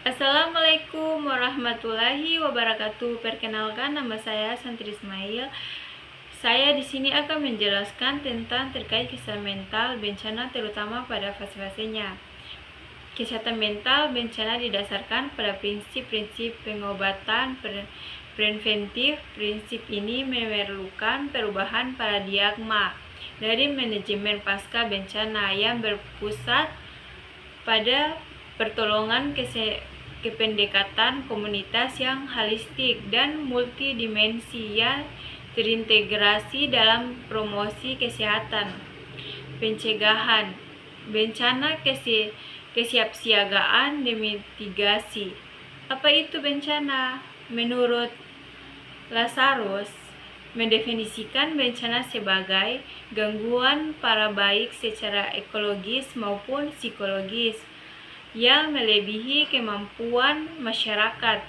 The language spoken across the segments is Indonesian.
Assalamualaikum warahmatullahi wabarakatuh. Perkenalkan, nama saya Santri Ismail. Saya di sini akan menjelaskan tentang terkait kesehatan mental bencana, terutama pada fase-fasenya. Kesehatan mental bencana didasarkan pada prinsip-prinsip pengobatan preventif. Prinsip ini memerlukan perubahan paradigma dari manajemen pasca bencana yang berpusat pada pertolongan kependekatan komunitas yang holistik dan multidimensi yang terintegrasi dalam promosi kesehatan, pencegahan bencana, kesiapsiagaan, dan mitigasi. Apa itu bencana? Menurut Lazarus, mendefinisikan bencana sebagai gangguan parabaik secara ekologis maupun psikologis yang melebihi kemampuan masyarakat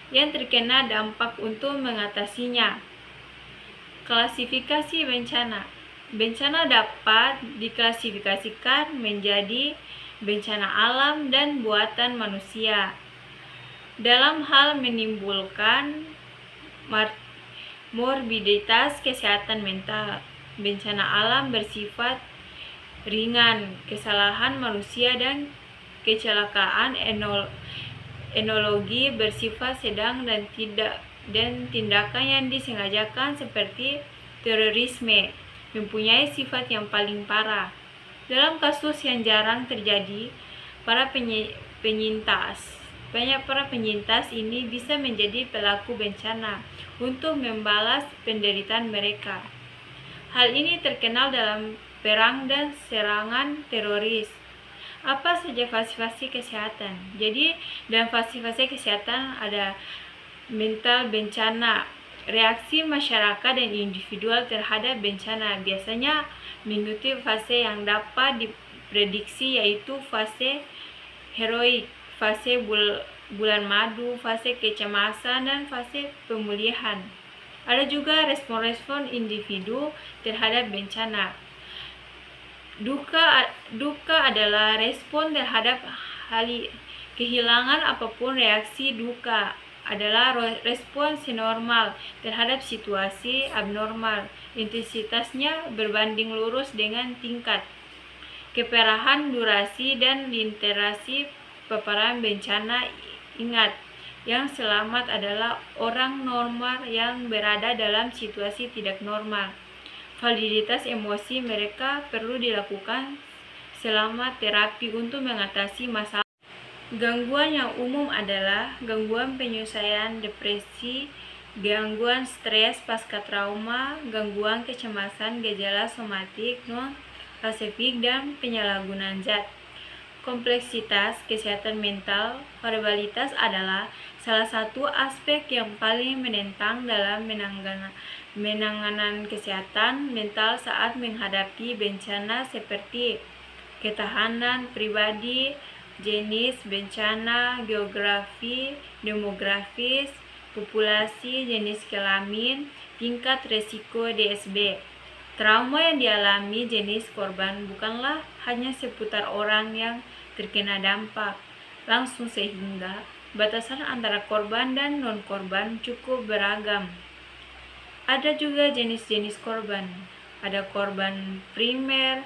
yang terkena dampak untuk mengatasinya. Klasifikasi bencana. Bencana dapat diklasifikasikan menjadi bencana alam dan buatan manusia. Dalam hal menimbulkan morbiditas kesehatan mental, bencana alam bersifat ringan, kesalahan manusia dan kecelakaan enologi bersifat sedang dan tindakan yang disengajakan seperti terorisme mempunyai sifat yang paling parah. Dalam kasus yang jarang terjadi, para penyintas ini bisa menjadi pelaku bencana untuk membalas penderitaan mereka. Hal ini terkenal dalam perang dan serangan teroris. Apa saja fase-fase kesehatan? Jadi, dalam fase-fase kesehatan ada mental bencana. Reaksi masyarakat dan individual terhadap bencana biasanya mengikuti fase yang dapat diprediksi, yaitu fase heroik, fase bulan madu, fase kecemasan, dan fase pemulihan. Ada juga respon-respon individu terhadap bencana. Duka adalah respon terhadap kehilangan apapun. Reaksi duka adalah respon sinormal terhadap situasi abnormal. Intensitasnya berbanding lurus dengan tingkat keparahan, durasi, dan literasi paparan bencana. Ingat, yang selamat adalah orang normal yang berada dalam situasi tidak normal. Validitas emosi mereka perlu dilakukan selama terapi untuk mengatasi masalah. Gangguan yang umum adalah gangguan penyelesaian depresi, gangguan stres pasca trauma, gangguan kecemasan, gejala somatik non-spesifik, dan penyalahgunaan zat. Kompleksitas kesehatan mental. Variabilitas adalah salah satu aspek yang paling menentang dalam penanganan kesehatan mental saat menghadapi bencana, seperti ketahanan pribadi, jenis bencana, geografi, demografis, populasi, jenis kelamin, tingkat resiko DSB. Trauma yang dialami jenis korban bukanlah hanya seputar orang yang terkena dampak langsung, sehingga batasan antara korban dan non-korban cukup beragam. Ada juga jenis-jenis korban. Ada korban primer,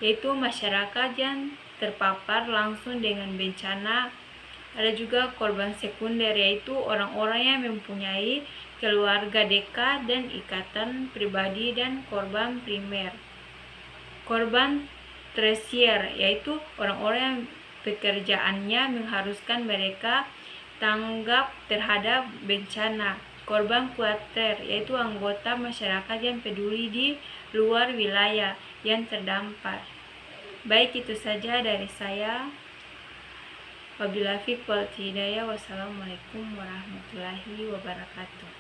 yaitu masyarakat yang terpapar langsung dengan bencana. Ada juga korban sekunder, yaitu orang-orang yang mempunyai keluarga dekat dan ikatan pribadi, dan korban primer. Korban tersier, yaitu orang-orang yang pekerjaannya mengharuskan mereka tanggap terhadap bencana. Korban kuater, yaitu anggota masyarakat yang peduli di luar wilayah yang terdampak. Baik, itu saja dari saya. Wabillahi taufiq wal hidayah. Wassalamualaikum warahmatullahi wabarakatuh.